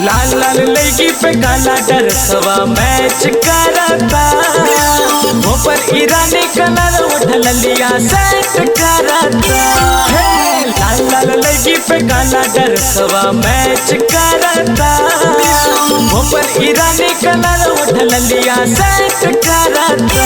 लाल लाल लड़की पे काला डरसवा मैच करता, ऊपर ईरानी कलर उठल लिया सेट करता। लाल लाल लड़की पे काला डरसवा मैच करता, ऊपर ईरानी कलर उठल लिया सेट करता।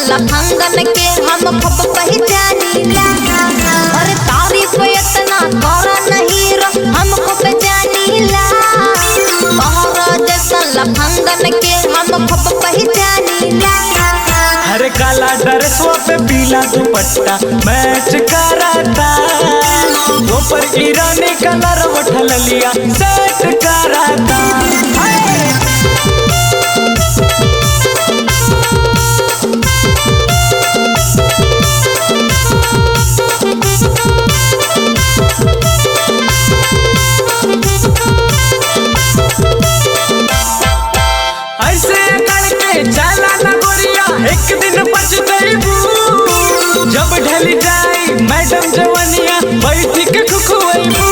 लखंगन के हम खूब पहचानीला, और तारीफ इतना कर नहीं रो हम खूब जानीला। तोहरा जैसा लखंगन के हम खूब पहचानीला। हर काला डरसवा पे पीला दुपट्टा मैच करता, ऊपर ईरानी कलर उठल लिया सेट करता। एक दिन बच जाइबू जब ढल जाई मैडम जवनिया बैठ के खुखुआइबू।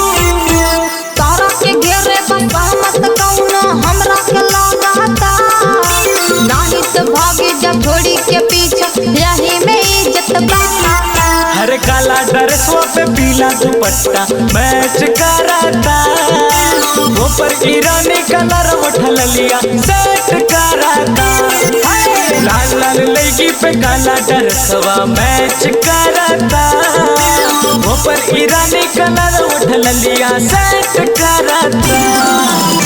तारा के घेरे बस मत कौनो हमरा के लगाता, नाही तो भागे जब छोड़ी के पीछे यही में इज्जत बा। हर काला डरसवा पे पीला दुपट्टा मैच करता, ऊपर ईरानी कलर उठल लिया सेट करता। लाल लाल लड़की पे काला डरसवा मैच करता, ऊपर ईरानी कलर उठल लिया सेट करता।